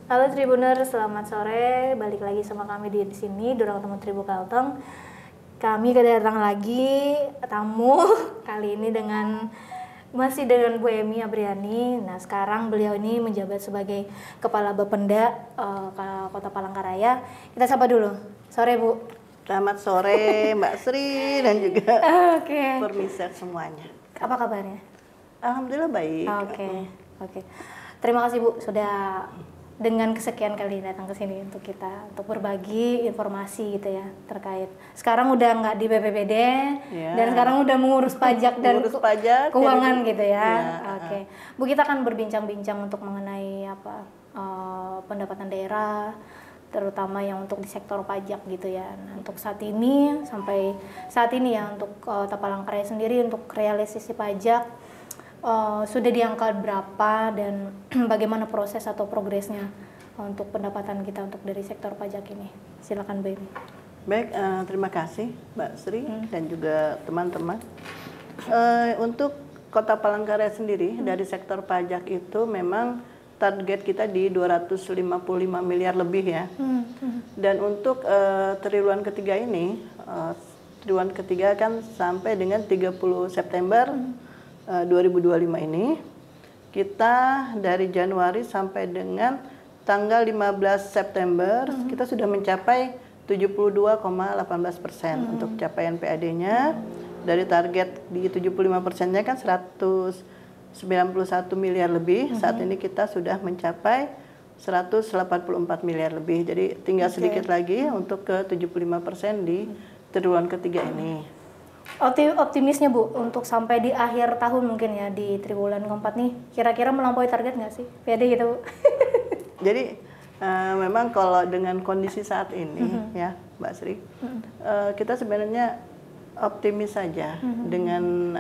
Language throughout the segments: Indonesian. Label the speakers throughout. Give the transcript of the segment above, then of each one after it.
Speaker 1: Halo Tribuners, selamat sore. Balik lagi sama kami di sini, Dorong Temu Tribu Kalteng. Kami kedatangan lagi tamu kali ini masih dengan Bu Emy Abriani. Nah, sekarang beliau ini menjabat sebagai Kepala Bapenda Kota Palangkaraya. Kita sapa dulu. Sore, Bu.
Speaker 2: Selamat sore Mbak Sri dan juga permisar semuanya.
Speaker 1: Apa kabarnya?
Speaker 2: Alhamdulillah baik.
Speaker 1: Oke. Terima kasih Bu sudah dengan kesekian kali datang ke sini untuk berbagi informasi gitu ya terkait. Sekarang udah nggak di BPPD dan sekarang udah mengurus pajak dan keuangan gitu ya. Oke. Bu, kita akan berbincang-bincang untuk mengenai pendapatan daerah, terutama yang untuk di sektor pajak gitu ya. Nah, untuk sampai saat ini ya untuk Kota Palangkaraya sendiri untuk realisasi pajak sudah di angka berapa dan bagaimana proses atau progresnya untuk pendapatan kita untuk dari sektor pajak ini. Silakan Bu Emy.
Speaker 2: Baik, terima kasih Mbak Sri dan juga teman-teman. Untuk Kota Palangkaraya sendiri dari sektor pajak itu memang target kita di 255 miliar lebih ya. Dan untuk triwulan ketiga ini, triwulan ketiga kan sampai dengan 30 September 2025 ini, kita dari Januari sampai dengan tanggal 15 September kita sudah mencapai 72,18% untuk capaian PAD-nya. Dari target di 75%-nya kan 191 miliar lebih. Saat ini kita sudah mencapai 184 miliar lebih. Jadi tinggal sedikit lagi untuk ke 75% di triwulan ketiga ini.
Speaker 1: Optimisnya Bu untuk sampai di akhir tahun mungkin ya di triwulan keempat nih kira-kira melampaui target nggak sih PAD gitu Bu?
Speaker 2: Jadi memang kalau dengan kondisi saat ini ya Mbak Sri, kita sebenarnya optimis saja dengan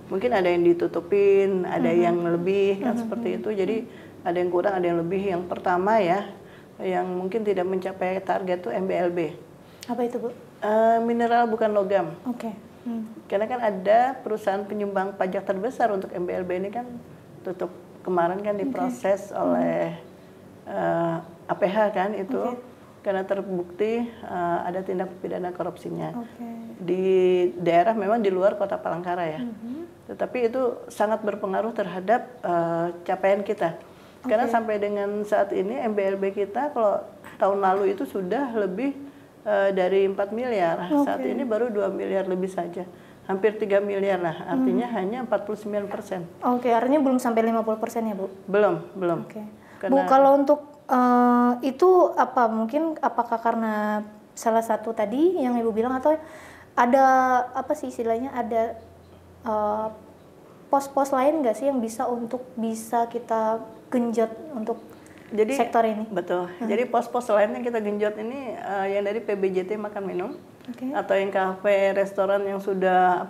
Speaker 2: mungkin ada yang ditutupin, ada yang lebih kan seperti itu. Jadi ada yang kurang, ada yang lebih. Yang pertama ya yang mungkin tidak mencapai target itu MBLB.
Speaker 1: Apa itu Bu?
Speaker 2: Mineral bukan logam.
Speaker 1: Oke.
Speaker 2: Karena kan ada perusahaan penyumbang pajak terbesar untuk MBLB ini kan tutup kemarin kan diproses oleh APH kan itu karena terbukti ada tindak pidana korupsinya. Di daerah memang di luar Kota Palangkaraya. Tetapi itu sangat berpengaruh terhadap capaian kita. Karena sampai dengan saat ini MBLB kita kalau tahun lalu itu sudah lebih dari 4 miliar, saat ini baru 2 miliar lebih saja, hampir 3 miliar lah, artinya hanya 49%.
Speaker 1: Artinya belum sampai 50% ya Bu?
Speaker 2: Belum.
Speaker 1: Bu, kalau untuk itu apakah karena salah satu tadi yang Ibu bilang atau ada istilahnya ada pos-pos lain nggak sih yang bisa kita genjot untuk sektor ini?
Speaker 2: Betul. Jadi pos-pos lain yang kita genjot ini yang dari PBJT makan minum atau yang kafe, restoran yang sudah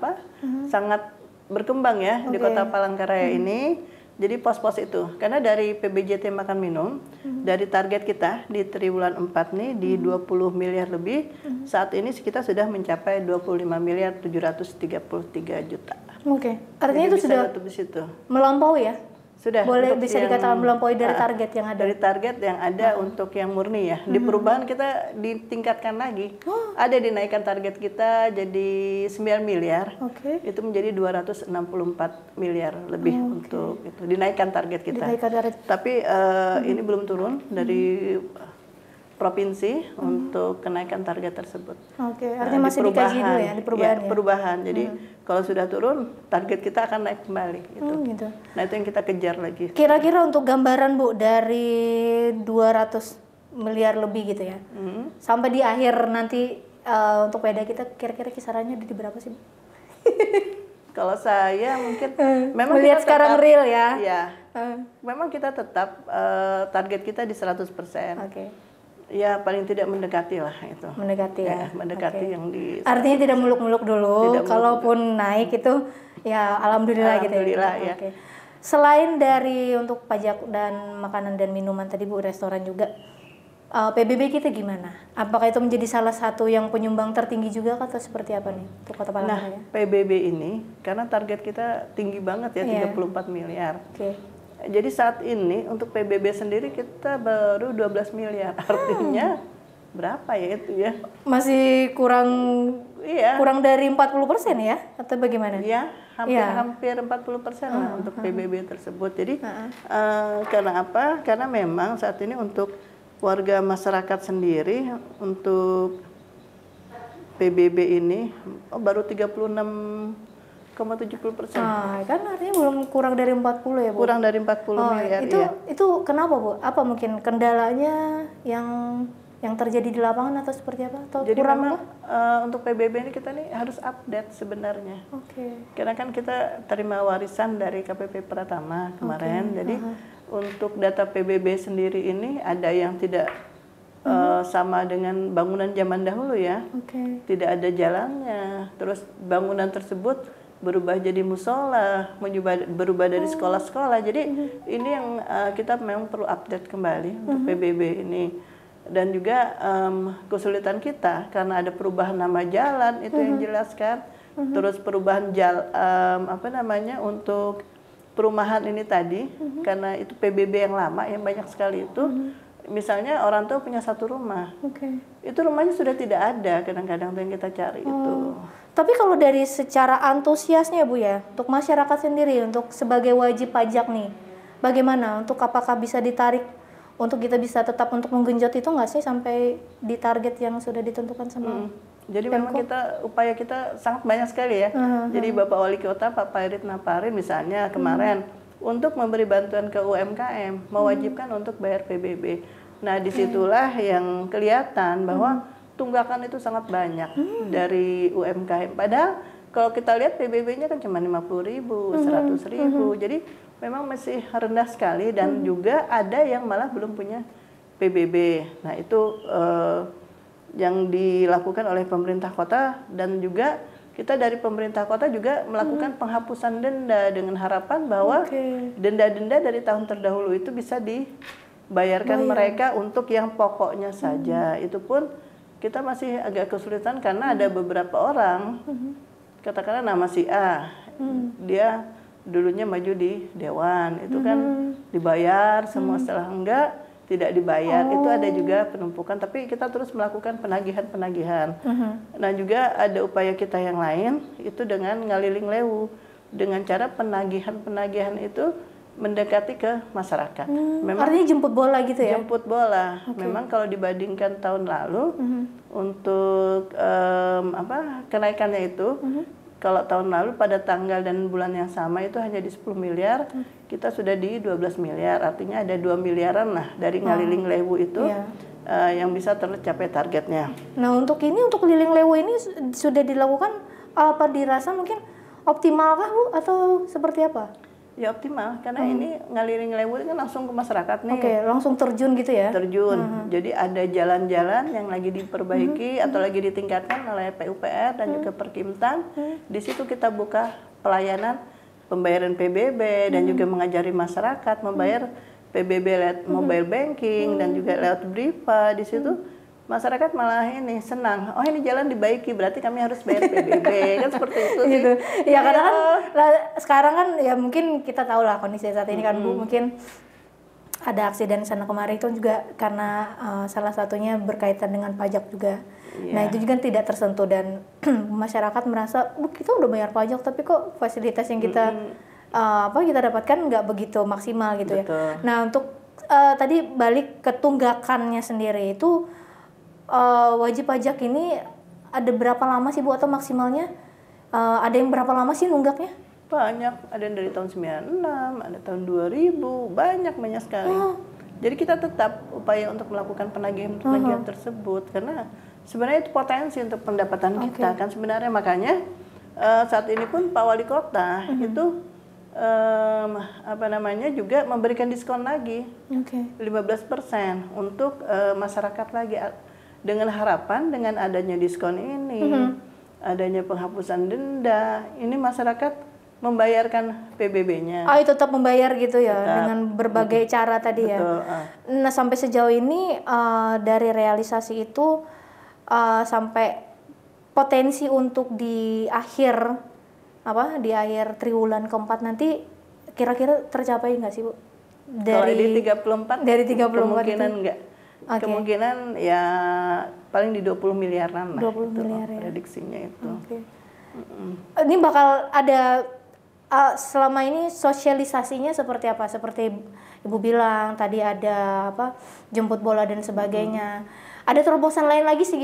Speaker 2: sangat berkembang ya di Kota Palangkaraya ini. Jadi pos-pos itu. Karena dari PBJT makan minum dari target kita di triwulan 4 nih di 20 miliar lebih. Saat ini kita sudah mencapai 25 miliar 733 juta.
Speaker 1: Artinya
Speaker 2: jadi
Speaker 1: itu sudah melampaui ya?
Speaker 2: Sudah.
Speaker 1: Boleh bisa dikatakan melampaui dari target yang ada.
Speaker 2: Dari target yang ada untuk yang murni ya. Di perubahan kita ditingkatkan lagi. Ada dinaikkan target kita jadi 9 miliar. Itu menjadi 264 miliar lebih untuk itu. Dinaikkan target kita. Tapi ini belum turun dari provinsi untuk kenaikan target tersebut.
Speaker 1: Artinya masih dikaji dulu ya di perubahan ya?
Speaker 2: Perubahan. Jadi kalau sudah turun, target kita akan naik kembali. Gitu. Nah itu yang kita kejar lagi.
Speaker 1: Kira-kira untuk gambaran Bu dari 200 miliar lebih gitu ya, sampai di akhir nanti untuk PAD kita kira-kira kisarannya di berapa sih Bu?
Speaker 2: Kalau saya mungkin memang
Speaker 1: melihat
Speaker 2: kita
Speaker 1: sekarang real ya.
Speaker 2: Iya. Memang kita tetap target kita di 100%. Ya paling tidak mendekati lah itu.
Speaker 1: Mendekati ya.
Speaker 2: Mendekati yang di.
Speaker 1: Artinya tidak muluk-muluk dulu. Kalaupun naik itu ya alhamdulillah gitu
Speaker 2: ya.
Speaker 1: Selain dari untuk pajak dan makanan dan minuman tadi Bu, restoran juga. PBB kita gimana? Apakah itu menjadi salah satu yang penyumbang tertinggi juga atau seperti apa nih untuk Kota Palangkaraya?
Speaker 2: Nah, PBB ini karena target kita tinggi banget ya 34 miliar. Jadi saat ini untuk PBB sendiri kita baru 12 miliar. Artinya berapa ya itu ya?
Speaker 1: Masih kurang
Speaker 2: Iya.
Speaker 1: kurang dari 40% ya? Atau bagaimana?
Speaker 2: Iya, hampir 40% lah untuk PBB tersebut. Jadi karena apa? Karena memang saat ini untuk warga masyarakat sendiri untuk PBB ini baru 36,70%.
Speaker 1: Kan artinya belum kurang dari 40 ya, Bu?
Speaker 2: Kurang dari 40 miliar, iya.
Speaker 1: Itu kenapa, Bu? Apa mungkin kendalanya yang terjadi di lapangan atau seperti apa? Atau
Speaker 2: Jadi
Speaker 1: kurang
Speaker 2: memang untuk PBB ini kita nih harus update sebenarnya.
Speaker 1: Oke.
Speaker 2: Karena kan kita terima warisan dari KPP Pratama kemarin. Jadi untuk data PBB sendiri ini ada yang tidak sama dengan bangunan zaman dahulu ya. Tidak ada jalannya. Terus bangunan tersebut berubah jadi musola, berubah dari sekolah-sekolah. Jadi ini yang kita memang perlu update kembali untuk PBB ini. Dan juga kesulitan kita karena ada perubahan nama jalan itu yang jelaskan. Terus perubahan untuk perumahan ini tadi karena itu PBB yang lama yang banyak sekali itu. Misalnya orang tua punya satu rumah, itu rumahnya sudah tidak ada kadang-kadang yang kita cari itu.
Speaker 1: Tapi kalau dari secara antusiasnya Bu ya, untuk masyarakat sendiri, untuk sebagai wajib pajak nih, bagaimana? Untuk apakah bisa ditarik, untuk kita bisa tetap untuk menggenjot itu nggak sih sampai di target yang sudah ditentukan sama
Speaker 2: Jadi memang upaya kita sangat banyak sekali ya. Jadi Bapak Wali Kota Pak Pairit Naparin misalnya kemarin untuk memberi bantuan ke UMKM, mewajibkan untuk bayar PBB. Nah disitulah yang kelihatan bahwa tunggakan itu sangat banyak dari UMKM. Padahal kalau kita lihat PBB-nya kan cuma 50.000, 100.000. Jadi memang masih rendah sekali dan juga ada yang malah belum punya PBB. Nah itu yang dilakukan oleh pemerintah kota dan juga kita dari pemerintah kota juga melakukan penghapusan denda dengan harapan bahwa denda-denda dari tahun terdahulu itu bisa dibayarkan mereka untuk yang pokoknya saja. Itu pun kita masih agak kesulitan karena ada beberapa orang, katakanlah nama si A, dia dulunya maju di Dewan, itu kan dibayar semua, setelah enggak tidak dibayar, itu ada juga penumpukan, tapi kita terus melakukan penagihan-penagihan. Nah juga ada upaya kita yang lain, itu dengan ngaliling lewu, dengan cara penagihan-penagihan itu mendekati ke masyarakat.
Speaker 1: Memang artinya jemput bola gitu ya?
Speaker 2: Jemput bola. Memang kalau dibandingkan tahun lalu, untuk kenaikannya itu, kalau tahun lalu pada tanggal dan bulan yang sama itu hanya di 10 miliar, kita sudah di 12 miliar, artinya ada 2 miliaran lah dari ngaliling lewu itu yang bisa tercapai targetnya.
Speaker 1: Nah untuk liling lewu ini sudah dilakukan, apa dirasa mungkin optimal kah Bu atau seperti apa?
Speaker 2: Ya optimal, karena ini ngaliling lewu kan langsung ke masyarakat nih.
Speaker 1: Langsung terjun gitu ya?
Speaker 2: Terjun, jadi ada jalan-jalan yang lagi diperbaiki atau lagi ditingkatkan oleh PUPR dan juga Perkimtan. Di situ kita buka pelayanan pembayaran PBB dan juga mengajari masyarakat membayar PBB lewat mobile banking dan juga lewat Bripa. Di situ masyarakat malah ini senang, oh ini jalan dibaiki berarti kami harus bayar PBB, kan seperti itu sih.
Speaker 1: Gitu. Ya karena kan sekarang kan ya mungkin kita tahu lah kondisi saat ini kan Bu, mungkin ada aksiden sana kemari itu juga karena salah satunya berkaitan dengan pajak juga. Nah itu juga tidak tersentuh dan masyarakat merasa, kita udah bayar pajak tapi kok fasilitas yang kita kita dapatkan nggak begitu maksimal gitu. Betul. Ya. Nah untuk tadi balik ke tunggakannya sendiri itu wajib pajak ini ada berapa lama sih Bu atau maksimalnya? Ada yang berapa lama sih nunggaknya?
Speaker 2: Banyak, ada yang dari tahun 96, ada tahun 2000, banyak sekali. Jadi kita tetap upaya untuk melakukan penagihan tersebut karena sebenarnya itu potensi untuk pendapatan kita kan sebenarnya, makanya saat ini pun Pak Wali Kota itu juga memberikan diskon lagi 15% untuk masyarakat lagi. Dengan harapan dengan adanya diskon ini, adanya penghapusan denda, ini masyarakat membayarkan PBB-nya.
Speaker 1: Tetap membayar gitu ya, dengan berbagai cara tadi ya. Nah sampai sejauh ini dari realisasi itu sampai potensi untuk di akhir triwulan keempat nanti kira-kira tercapai nggak sih Bu?
Speaker 2: Kalau di 34
Speaker 1: dari 34
Speaker 2: kemungkinan
Speaker 1: itu?
Speaker 2: enggak. Kemungkinan ya paling di 20 miliaran lah.
Speaker 1: 20 miliar ya.
Speaker 2: Prediksinya itu.
Speaker 1: Ini bakal ada selama ini sosialisasinya seperti apa? Seperti Ibu bilang tadi ada apa? Jemput bola dan sebagainya. Ada terobosan lain lagi sih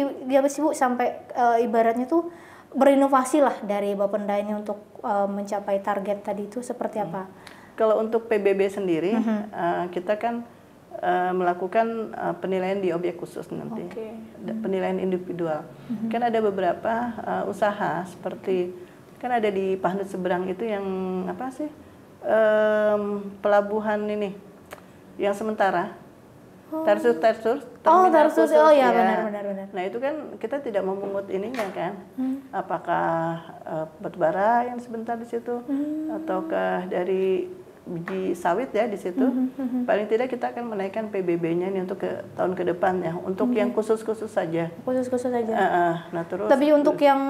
Speaker 1: Bu sampai ibaratnya tuh berinovasi lah dari Bapenda ini untuk mencapai target tadi itu seperti apa?
Speaker 2: Kalau untuk PBB sendiri, kita kan melakukan penilaian di objek khusus nanti, penilaian individual. Kan ada beberapa usaha seperti kan ada di Pahnut seberang itu yang apa sih pelabuhan ini yang sementara. Tarsus terminal khusus,
Speaker 1: ya. Benar.
Speaker 2: Nah itu kan kita tidak memungut ininya kan, apakah batubara yang sebentar di situ, ataukah dari biji sawit ya di situ. Paling tidak kita akan menaikkan PBB-nya nih untuk ke tahun ke depan ya, untuk yang khusus-khusus saja.
Speaker 1: Khusus-khusus saja.
Speaker 2: Nah terus.
Speaker 1: Tapi untuk yang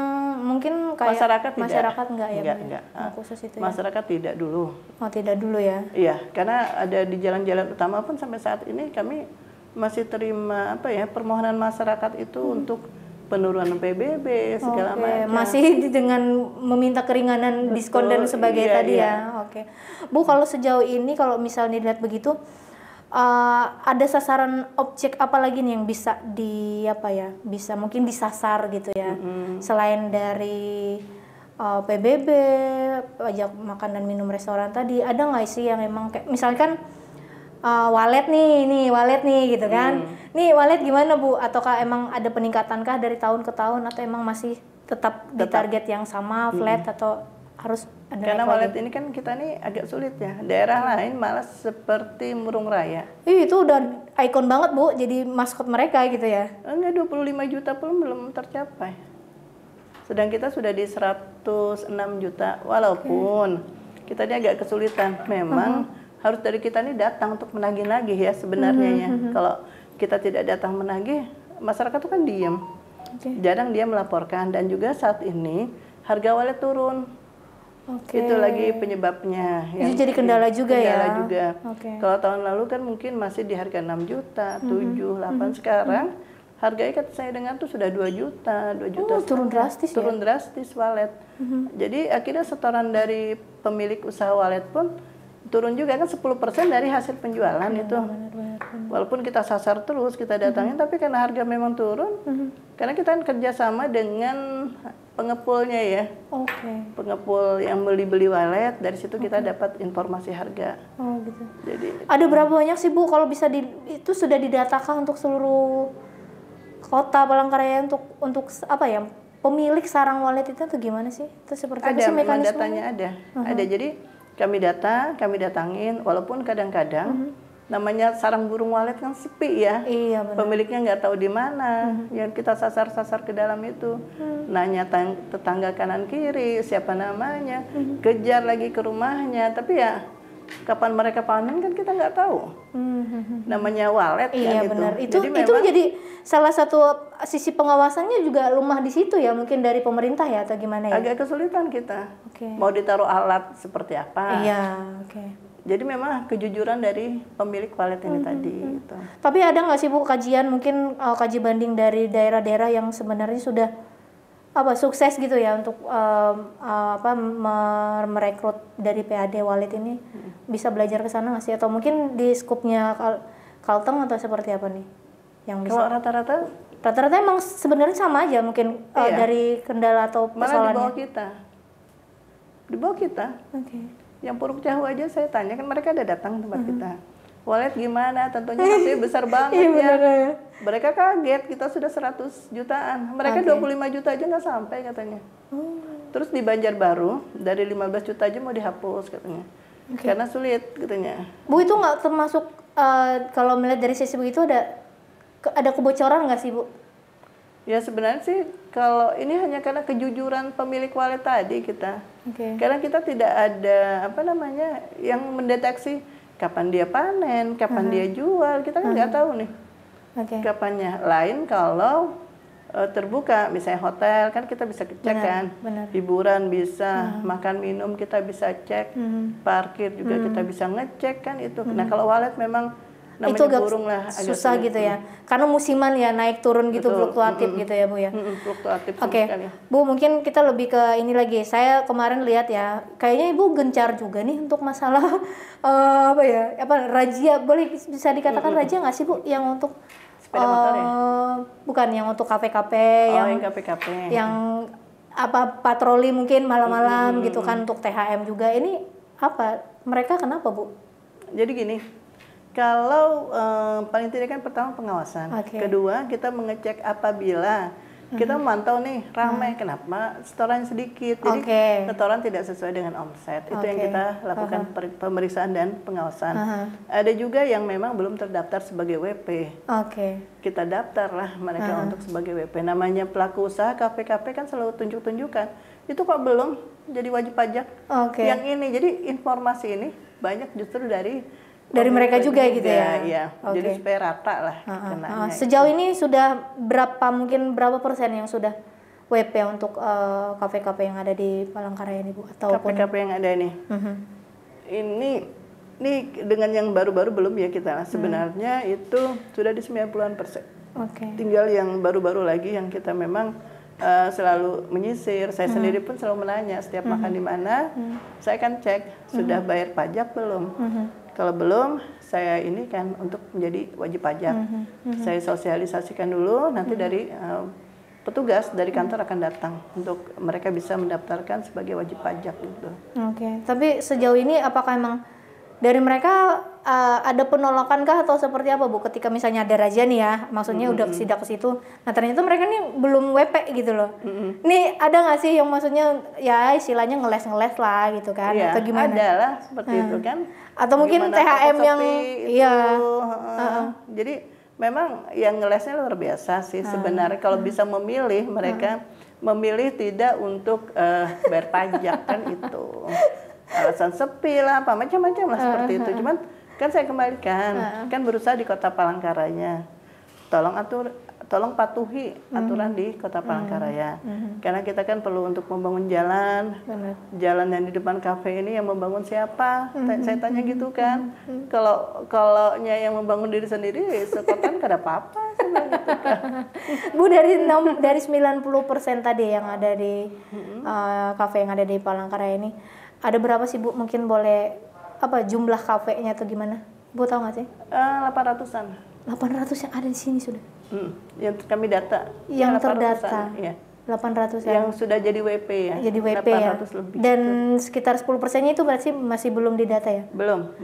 Speaker 1: mungkin kayak
Speaker 2: masyarakat
Speaker 1: enggak ya?
Speaker 2: Enggak.
Speaker 1: Khusus itu.
Speaker 2: Masyarakat tidak dulu.
Speaker 1: Oh tidak dulu ya?
Speaker 2: Iya, karena ada di jalan-jalan utama pun sampai saat ini kami masih terima permohonan masyarakat itu untuk penurunan PBB segala macam.
Speaker 1: Masih dengan meminta keringanan. Betul, diskon dan sebagainya tadi ya. Oke. Bu, kalau sejauh ini kalau misalnya dilihat begitu ada sasaran objek apa lagi nih yang bisa bisa mungkin disasar gitu ya. Selain dari PBB, pajak makan dan minum restoran tadi, ada nggak sih yang emang kayak misalkan wallet nih gitu kan. Nih wallet gimana Bu? Ataukah emang ada peningkatankah dari tahun ke tahun atau emang masih tetap di target yang sama flat atau harus ada?
Speaker 2: Karena wallet ini kan kita nih agak sulit ya. Daerah lain malah seperti Murung Raya.
Speaker 1: Itu udah ikon banget Bu, jadi maskot mereka gitu ya.
Speaker 2: Enggak, 25 juta pun belum tercapai. Sedang kita sudah di 106 juta walaupun kita ini agak kesulitan. Memang harus dari kita nih datang untuk menagih-nagih ya sebenarnya ya. Kalau kita tidak datang menagih, masyarakat tuh kan diem. Jarang dia melaporkan dan juga saat ini harga wallet turun. Itu lagi penyebabnya.
Speaker 1: Itu jadi kendala juga ya.
Speaker 2: Kalau tahun lalu kan mungkin masih di harga 6 juta, 7, 8 sekarang harganya saya dengar tuh sudah 2 juta, 2 juta.
Speaker 1: Turun drastis ya.
Speaker 2: Turun drastis wallet. Jadi akhirnya setoran dari pemilik usaha wallet pun turun juga kan 10% dari hasil penjualan itu.
Speaker 1: Benar.
Speaker 2: Walaupun kita sasar terus, kita datangin, tapi karena harga memang turun, karena kita kan kerjasama dengan pengepulnya ya. Pengepul yang beli wallet, dari situ kita dapat informasi harga.
Speaker 1: Gitu.
Speaker 2: Jadi
Speaker 1: ada berapa banyak sih Bu kalau bisa itu sudah didatakan untuk seluruh kota Palangkaraya untuk apa ya? Pemilik sarang wallet itu tuh gimana sih? Itu seperti apa sih mekanismenya?
Speaker 2: Datanya ada. Jadi kami datangin, walaupun kadang-kadang namanya sarang burung walet kan sepi ya.
Speaker 1: Iya, benar.
Speaker 2: Pemiliknya nggak tahu di mana. Yang kita sasar ke dalam itu, nanya tetangga kanan kiri siapa namanya, kejar lagi ke rumahnya. Tapi ya kapan mereka panen kan kita nggak tahu. Namanya walet
Speaker 1: iya,
Speaker 2: kan
Speaker 1: benar.
Speaker 2: itu.
Speaker 1: Itu jadi salah satu sisi pengawasannya juga lemah di situ ya, mungkin dari pemerintah ya atau gimana ya?
Speaker 2: Agak kesulitan kita. Mau ditaruh alat seperti apa?
Speaker 1: Iya,
Speaker 2: Jadi memang kejujuran dari pemilik wallet ini tadi. Gitu.
Speaker 1: Tapi ada nggak sih Bu kajian mungkin kaji banding dari daerah-daerah yang sebenarnya sudah sukses gitu ya untuk merekrut dari PAD wallet ini, bisa belajar ke sana nggak sih? Atau mungkin di skupnya Kalteng atau seperti apa nih? Yang bisa?
Speaker 2: Kalau rata-rata
Speaker 1: emang sebenarnya sama aja mungkin dari kendala atau persoalannya.
Speaker 2: Malah di bawah kita. Yang Puruk Cahu aja saya tanya, kan mereka ada datang tempat kita. Wallet gimana? Tentunya hasilnya besar banget ya. Mereka kaget, kita sudah 100 jutaan. Mereka 25 juta aja nggak sampai katanya. Terus di Banjarbaru, dari 15 juta aja mau dihapus katanya. Karena sulit katanya.
Speaker 1: Bu, itu nggak termasuk, kalau melihat dari sisi begitu ada kebocoran nggak sih Bu?
Speaker 2: Ya sebenarnya sih kalau ini hanya karena kejujuran pemilik wallet tadi kita. Karena kita tidak ada yang mendeteksi kapan dia panen, kapan dia jual, kita kan nggak tahu nih kapannya. Lain kalau terbuka, misalnya hotel kan kita bisa cek kan, hiburan bisa, makan minum kita bisa cek, parkir juga kita bisa ngecek kan itu. Nah kalau wallet memang namanya
Speaker 1: itu agak
Speaker 2: burung lah, agak
Speaker 1: susah
Speaker 2: sulit.
Speaker 1: gitu ya, karena musiman ya, naik turun gitu, fluktuatif gitu ya Bu ya.
Speaker 2: Fluktuatif
Speaker 1: Oke,
Speaker 2: sekali.
Speaker 1: Bu mungkin kita lebih ke ini lagi. Saya kemarin lihat ya, kayaknya Ibu gencar juga nih untuk masalah razia, boleh bisa dikatakan razia nggak sih Bu, yang untuk
Speaker 2: sepeda motor ya?
Speaker 1: Bukan, yang untuk kafe-kafe,
Speaker 2: yang kafe-kafe,
Speaker 1: yang patroli mungkin malam-malam gitu kan, untuk THM juga. Ini apa? Mereka kenapa Bu?
Speaker 2: Jadi gini, kalau paling tidak kan pertama pengawasan, kedua kita mengecek apabila kita memantau nih ramai, kenapa setoran sedikit, jadi setoran tidak sesuai dengan omset, itu yang kita lakukan pemeriksaan dan pengawasan. Ada juga yang memang belum terdaftar sebagai WP, kita daftar lah mereka untuk sebagai WP. Namanya pelaku usaha kafe-kafe kan selalu tunjuk-tunjukkan, itu kok belum jadi wajib pajak yang ini, jadi informasi ini banyak justru dari
Speaker 1: mereka juga gitu ya.
Speaker 2: Iya. Jadi supaya rata lah kenanya.
Speaker 1: Sejauh ini sudah berapa persen yang sudah WP untuk kafe-kafe yang ada di Palangkaraya ini Bu?
Speaker 2: Kafe-kafe yang ada ini. Ini dengan yang baru-baru belum ya kita. Sebenarnya itu sudah di 90%. Tinggal yang baru-baru lagi yang kita memang selalu menyisir. Saya sendiri pun selalu menanya setiap makan di mana, saya kan cek sudah bayar pajak belum. Kalau belum, saya ini kan untuk menjadi wajib pajak. Saya sosialisasikan dulu, nanti dari petugas dari kantor akan datang untuk mereka bisa mendaftarkan sebagai wajib pajak gitu.
Speaker 1: Tapi sejauh ini apakah memang dari mereka ada penolakan kah atau seperti apa Bu? Ketika misalnya ada razia nih ya, maksudnya udah sidak ke situ. Nah ternyata mereka nih belum WP gitu loh. Nih ada nggak sih yang maksudnya ya istilahnya ngeles-ngeles lah gitu kan?
Speaker 2: Iya,
Speaker 1: atau gimana?
Speaker 2: Ada lah seperti itu kan.
Speaker 1: Atau mungkin THM yang
Speaker 2: jadi memang yang ngelesnya luar biasa sih sebenarnya. Kalau bisa memilih, mereka memilih tidak untuk bayar pajak kan itu. Alasan sepi lah, apa macam-macam lah seperti itu. Cuman kan saya kembalikan, kan berusaha di Kota Palangkaraya. Tolong patuhi aturan di Kota Palangkaraya. Karena kita kan perlu untuk membangun jalan. Jalan yang di depan kafe ini yang membangun siapa? Saya tanya gitu kan. Kalau yang membangun diri sendiri, sekotan kada apa-apa. Gitu kan.
Speaker 1: Bu, dari 90% tadi yang ada di kafe yang ada di Palangkaraya ini, ada berapa sih Bu? Mungkin boleh jumlah kafenya atau gimana? Bu tahu nggak sih?
Speaker 2: 800-an.
Speaker 1: 800 yang ada di sini sudah.
Speaker 2: Yang kami data.
Speaker 1: Yang terdata.
Speaker 2: Iya.
Speaker 1: 800
Speaker 2: yang sudah jadi WP ya.
Speaker 1: Jadi WP 800 ya. Lebih. Dan sekitar 10%-nya itu berarti masih belum didata ya?
Speaker 2: Belum.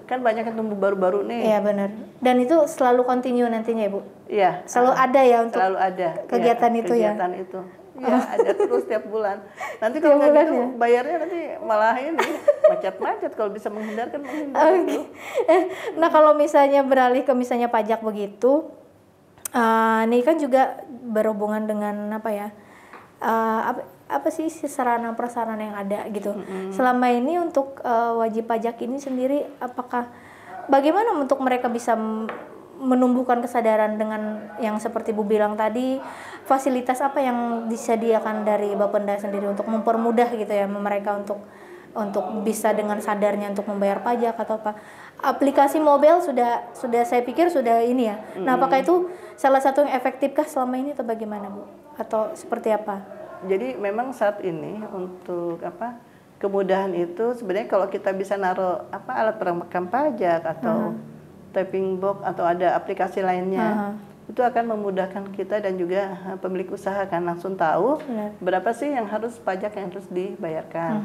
Speaker 2: Kan banyak yang tumbuh baru-baru nih.
Speaker 1: Iya benar. Dan itu selalu continue nantinya ya Bu?
Speaker 2: Iya.
Speaker 1: Selalu ada ya untuk
Speaker 2: selalu ada
Speaker 1: kegiatan itu ya?
Speaker 2: Kegiatan itu. Ya, ada terus tiap bulan. Nanti kalau nggak gitu, bayarnya nanti malah ini macet-macet. Kalau bisa menghindarkan, menghindar.
Speaker 1: Nah kalau misalnya beralih ke misalnya pajak begitu, ini kan juga berhubungan dengan apa sih sarana prasarana yang ada gitu. Selama ini untuk wajib pajak ini sendiri, bagaimana untuk mereka bisa menumbuhkan kesadaran dengan yang seperti Bu bilang tadi, fasilitas apa yang disediakan dari Bapenda sendiri untuk mempermudah gitu ya mereka untuk bisa dengan sadarnya untuk membayar pajak atau apa? Aplikasi mobile sudah saya pikir sudah ini ya. Nah, apakah itu salah satu yang efektifkah selama ini atau bagaimana Bu? Atau seperti apa?
Speaker 2: Jadi memang saat ini untuk kemudahan itu sebenarnya kalau kita bisa naruh alat perekam pajak atau typing box atau ada aplikasi lainnya, itu akan memudahkan kita dan juga pemilik usaha kan langsung tahu berapa sih yang pajak yang harus dibayarkan.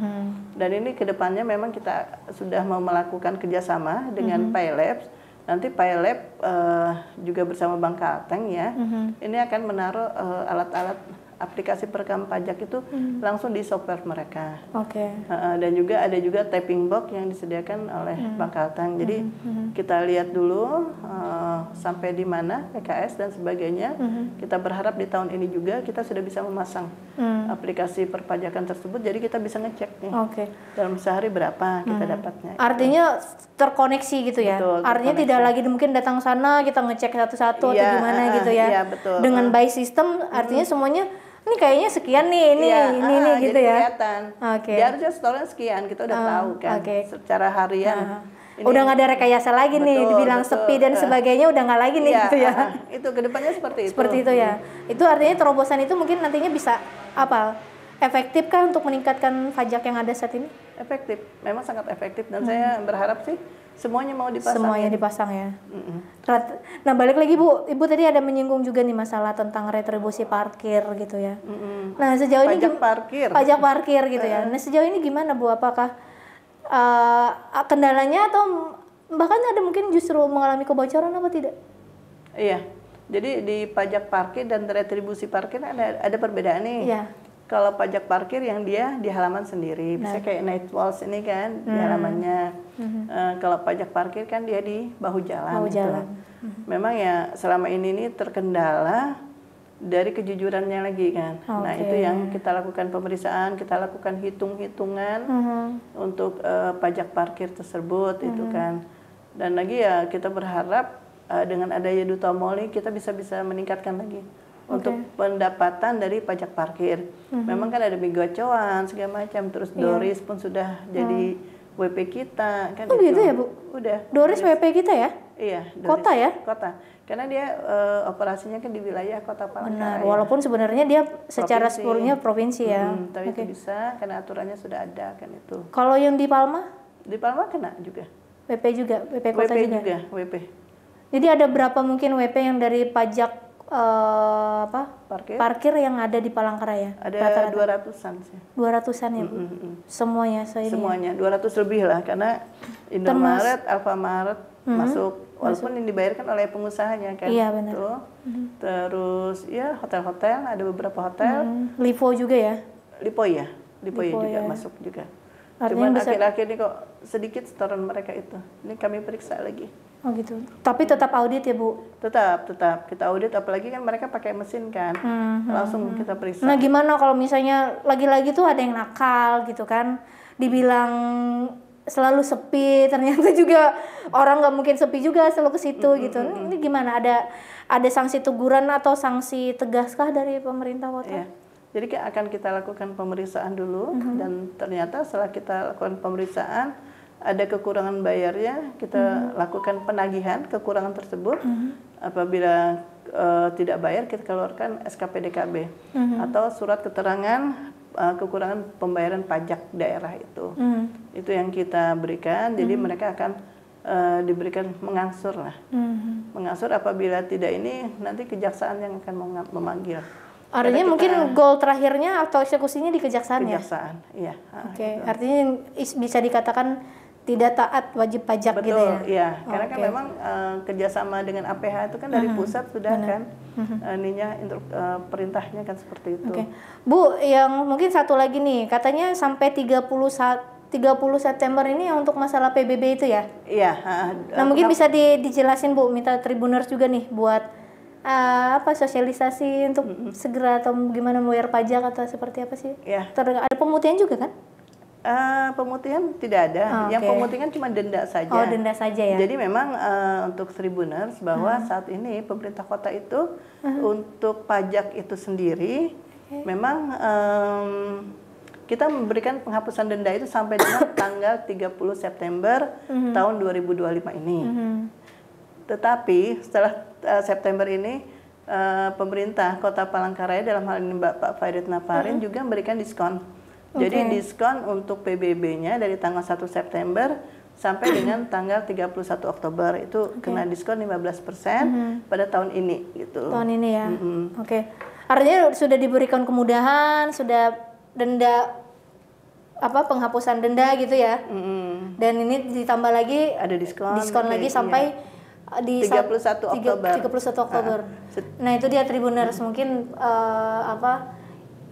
Speaker 2: Dan ini kedepannya memang kita sudah mau melakukan kerjasama dengan PayLabs. Nanti PayLab juga bersama Bank Kalteng ya, ini akan menaruh aplikasi perekam pajak itu langsung di software mereka.
Speaker 1: Oke.
Speaker 2: Dan juga ada juga tapping box yang disediakan oleh Bangkalteng. Jadi kita lihat dulu sampai di mana PKS dan sebagainya. Kita berharap di tahun ini juga kita sudah bisa memasang aplikasi perpajakan tersebut. Jadi kita bisa ngecek nih dalam sehari berapa kita dapatnya.
Speaker 1: Artinya terkoneksi gitu ya.
Speaker 2: Betul,
Speaker 1: artinya tidak lagi mungkin datang sana kita ngecek satu-satu atau gimana gitu ya.
Speaker 2: Iya, betul.
Speaker 1: Dengan by system artinya semuanya ini kayaknya sekian nih, ini gitu
Speaker 2: jadi
Speaker 1: ya.
Speaker 2: Kelihatan. Dia harusnya store sekian, kita udah tahu kan secara harian.
Speaker 1: Ini, udah nggak ada rekayasa lagi nih, dibilang sepi dan sebagainya udah nggak lagi nih gitu ya.
Speaker 2: Itu kedepannya seperti itu.
Speaker 1: Seperti itu ya. Itu artinya terobosan itu mungkin nantinya bisa efektif kah untuk meningkatkan pajak yang ada saat ini?
Speaker 2: Efektif, memang sangat efektif dan saya berharap sih semuanya mau dipasang.
Speaker 1: Semuanya dipasang ya. Nah balik lagi Bu, Ibu tadi ada menyinggung juga nih masalah tentang retribusi parkir gitu ya. Nah sejauh ini pajak parkir gitu ya. Nah sejauh ini gimana Bu? Apakah kendalanya atau bahkan ada mungkin justru mengalami kebocoran apa tidak?
Speaker 2: Iya, jadi di pajak parkir dan retribusi parkir ada perbedaan nih.
Speaker 1: Iya.
Speaker 2: Kalau pajak parkir yang dia di halaman sendiri, bisa kayak night walls ini kan di halamannya. Kalau pajak parkir kan dia di bahu jalan. Memang ya selama ini terkendala dari kejujurannya lagi kan. Nah itu yang kita lakukan pemeriksaan, kita lakukan hitung-hitungan untuk pajak parkir tersebut itu kan. Dan lagi ya kita berharap dengan adanya Duta Moli kita bisa meningkatkan lagi untuk pendapatan dari pajak parkir. Memang kan ada migocoan segala macam, terus Doris pun sudah jadi WP kita kan.
Speaker 1: Gitu ya Bu?
Speaker 2: Udah.
Speaker 1: Doris WP kita ya?
Speaker 2: Iya. Doris,
Speaker 1: kota ya?
Speaker 2: Kota. Karena dia operasinya kan di wilayah Kota Palangkaraya.
Speaker 1: Benar. Walaupun sebenarnya dia secara seluruhnya provinsi ya.
Speaker 2: Tapi itu bisa karena aturannya sudah ada kan itu.
Speaker 1: Kalau yang di Palma?
Speaker 2: Di Palma kena juga.
Speaker 1: WP juga, WP kota juga.
Speaker 2: WP.
Speaker 1: Jadi ada berapa mungkin WP yang dari pajak parkir yang ada di Palangkaraya?
Speaker 2: Ada 200-an sih.
Speaker 1: 200-an ya Bu? Semuanya?
Speaker 2: Semuanya, 200 lebih lah karena Indomaret, Alfamaret masuk. Walaupun yang dibayarkan oleh pengusahanya kan.
Speaker 1: Iya benar.
Speaker 2: Terus ya hotel-hotel, ada beberapa hotel.
Speaker 1: Lipo juga ya?
Speaker 2: Lipo juga masuk juga. Cuman akhir-akhir ini kok sedikit setoran mereka itu. Ini kami periksa lagi.
Speaker 1: Oh gitu. Tapi tetap audit ya Bu?
Speaker 2: Tetap kita audit, apalagi kan mereka pakai mesin kan. Langsung kita periksa.
Speaker 1: Nah gimana kalau misalnya lagi-lagi tuh ada yang nakal gitu kan, dibilang selalu sepi, ternyata juga orang nggak mungkin sepi juga selalu ke situ gitu. Ini gimana? Ada sanksi teguran atau sanksi tegaskah dari pemerintah kota?
Speaker 2: Iya. Jadi akan kita lakukan pemeriksaan dulu dan ternyata setelah kita lakukan pemeriksaan ada kekurangan bayarnya, kita lakukan penagihan kekurangan tersebut. Apabila tidak bayar, kita keluarkan SKPDKB atau surat keterangan kekurangan pembayaran pajak daerah itu. Itu yang kita berikan. Jadi mereka akan diberikan mengangsur lah. Mengangsur apabila tidak ini nanti kejaksaan yang akan memanggil.
Speaker 1: Artinya mungkin goal terakhirnya atau eksekusinya di kejaksaan ya?
Speaker 2: Kejaksaan, iya.
Speaker 1: Oke, artinya bisa dikatakan tidak taat wajib pajak.
Speaker 2: Betul,
Speaker 1: gitu ya?
Speaker 2: Iya. Karena kan memang kerjasama dengan APH itu kan dari pusat sudah kan perintahnya kan seperti itu.
Speaker 1: Bu, yang mungkin satu lagi nih, katanya sampai 30 September ini untuk masalah PBB itu ya?
Speaker 2: Iya.
Speaker 1: Nah mungkin bisa dijelasin Bu, minta Tribuners juga nih buat sosialisasi untuk segera atau gimana membayar pajak atau seperti apa sih?
Speaker 2: Iya.
Speaker 1: Ada pemutihan juga kan?
Speaker 2: Pemutihan tidak ada. Yang pemutihan cuma denda saja.
Speaker 1: Oh, denda saja ya.
Speaker 2: Jadi memang untuk Tribuners bahwa saat ini pemerintah kota itu untuk pajak itu sendiri memang kita memberikan penghapusan denda itu sampai dengan tanggal 30 September tahun 2025 ini. Tetapi setelah September ini pemerintah Kota Palangkaraya dalam hal ini Pak Fairit Naparin juga memberikan diskon. Jadi diskon untuk PBB-nya dari tanggal 1 September sampai dengan tanggal 31 Oktober itu kena diskon 15% pada tahun ini gitu.
Speaker 1: Tahun ini ya. Artinya sudah diberikan kemudahan, sudah denda penghapusan denda gitu ya. Dan ini ditambah lagi
Speaker 2: ada diskon
Speaker 1: lagi sampai di
Speaker 2: 31 Oktober.
Speaker 1: 31 Oktober. Nah, itu dia Tribuners mungkin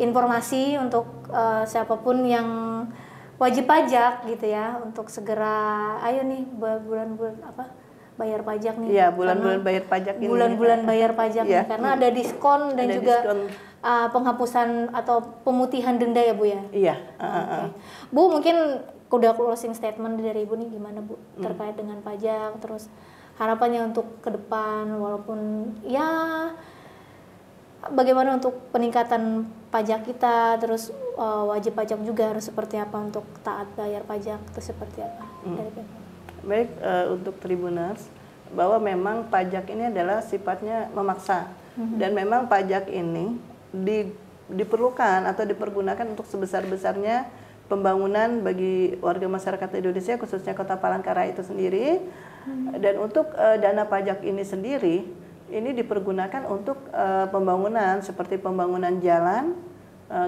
Speaker 1: informasi untuk siapapun yang wajib pajak gitu ya, untuk segera ayo nih bulan-bulan bayar pajak nih.
Speaker 2: Iya, bulan-bulan bayar pajak ini.
Speaker 1: Bulan-bulan bayar pajak
Speaker 2: Iya.
Speaker 1: nih, karena ada diskon dan
Speaker 2: Ada
Speaker 1: juga
Speaker 2: diskon.
Speaker 1: Penghapusan atau pemutihan denda ya Bu ya.
Speaker 2: Iya.
Speaker 1: Oke. Bu, mungkin udah closing statement dari Ibu nih gimana Bu terkait dengan pajak, terus harapannya untuk ke depan, walaupun ya bagaimana untuk peningkatan pajak kita, terus wajib pajak juga harus seperti apa untuk taat bayar pajak itu seperti apa dari Bapak?
Speaker 2: Baik, untuk Tribuners, bahwa memang pajak ini adalah sifatnya memaksa dan memang pajak ini diperlukan atau dipergunakan untuk sebesar-besarnya pembangunan bagi warga masyarakat Indonesia, khususnya Kota Palangkaraya itu sendiri. Dan untuk dana pajak ini sendiri, ini dipergunakan untuk pembangunan seperti pembangunan jalan,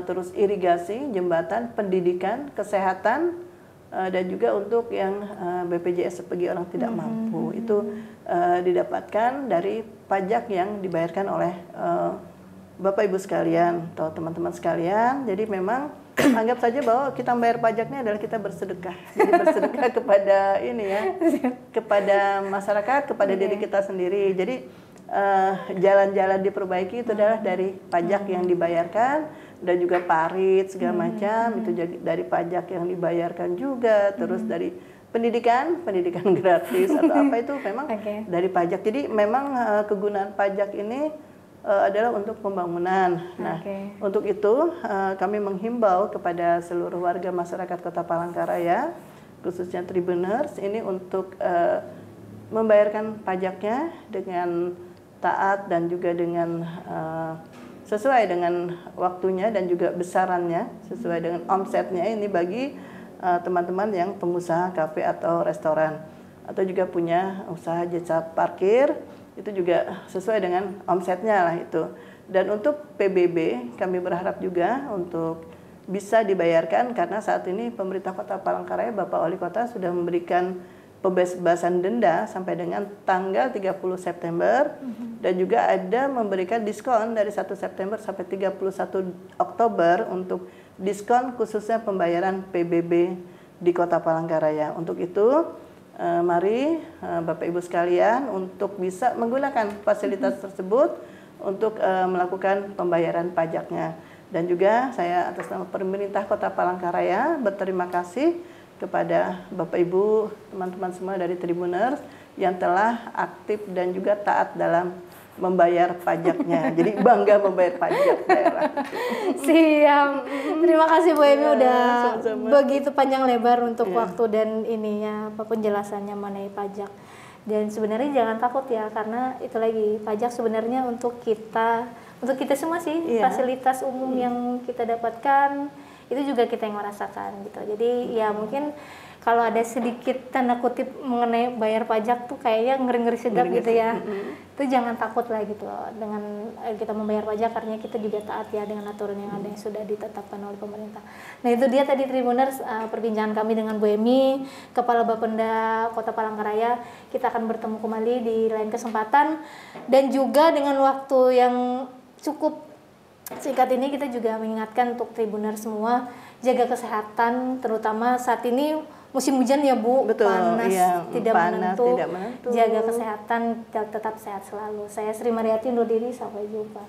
Speaker 2: terus irigasi, jembatan, pendidikan, kesehatan, dan juga untuk yang BPJS bagi orang tidak mampu. Itu didapatkan dari pajak yang dibayarkan oleh Bapak Ibu sekalian atau teman-teman sekalian. Jadi memang anggap saja bahwa kita membayar pajaknya adalah kita bersedekah. Jadi bersedekah kepada ini ya, kepada masyarakat, kepada diri kita sendiri. Jadi jalan-jalan diperbaiki itu adalah dari pajak yang dibayarkan, dan juga parit segala macam itu dari pajak yang dibayarkan juga. Terus dari pendidikan gratis atau apa itu memang dari pajak. Jadi memang kegunaan pajak ini adalah untuk pembangunan. Nah, untuk itu kami menghimbau kepada seluruh warga masyarakat Kota Palangkaraya, khususnya Tribuners, ini untuk membayarkan pajaknya dengan taat dan juga dengan sesuai dengan waktunya dan juga besarannya, sesuai dengan omsetnya. Ini bagi teman-teman yang pengusaha kafe atau restoran, atau juga punya usaha jasa parkir, itu juga sesuai dengan omsetnya lah itu. Dan untuk PBB kami berharap juga untuk bisa dibayarkan, karena saat ini pemerintah Kota Palangkaraya, Bapak Wali Kota sudah memberikan pembebasan denda sampai dengan tanggal 30 September dan juga ada memberikan diskon dari 1 September sampai 31 Oktober untuk diskon khususnya pembayaran PBB di Kota Palangkaraya. Untuk itu mari Bapak Ibu sekalian untuk bisa menggunakan fasilitas tersebut untuk melakukan pembayaran pajaknya. Dan juga saya atas nama pemerintah Kota Palangkaraya berterima kasih kepada Bapak Ibu, teman-teman semua dari Tribuners yang telah aktif dan juga taat dalam membayar pajaknya. Jadi bangga membayar pajak daerah.
Speaker 1: Siap. Terima kasih Bu Emi udah
Speaker 2: sama-sama.
Speaker 1: begitu panjang lebar untuk waktu dan ininya penjelasannya mengenai pajak. Dan sebenarnya jangan takut ya, karena itu lagi pajak sebenarnya untuk kita semua sih. Fasilitas umum yang kita dapatkan itu juga kita yang merasakan gitu. Jadi ya mungkin kalau ada sedikit tanda kutip mengenai bayar pajak tuh kayaknya ngeri-ngeri sedap gitu ya. Itu jangan takut lah gitu loh. Dengan kita membayar pajak, karena kita juga taat ya dengan aturan yang ada yang sudah ditetapkan oleh pemerintah. Nah itu dia tadi Tribuners perbincangan kami dengan Bu Emi, Kepala Bapenda Kota Palangkaraya. Kita akan bertemu kembali di lain kesempatan, dan juga dengan waktu yang cukup singkat ini kita juga mengingatkan untuk Tribuners semua jaga kesehatan, terutama saat ini musim hujan ya Bu.
Speaker 2: Betul,
Speaker 1: panas, tidak menentu.
Speaker 2: Tidak menentu.
Speaker 1: Jaga kesehatan, tetap sehat selalu. Saya Sri Mariati undur diri, sampai jumpa.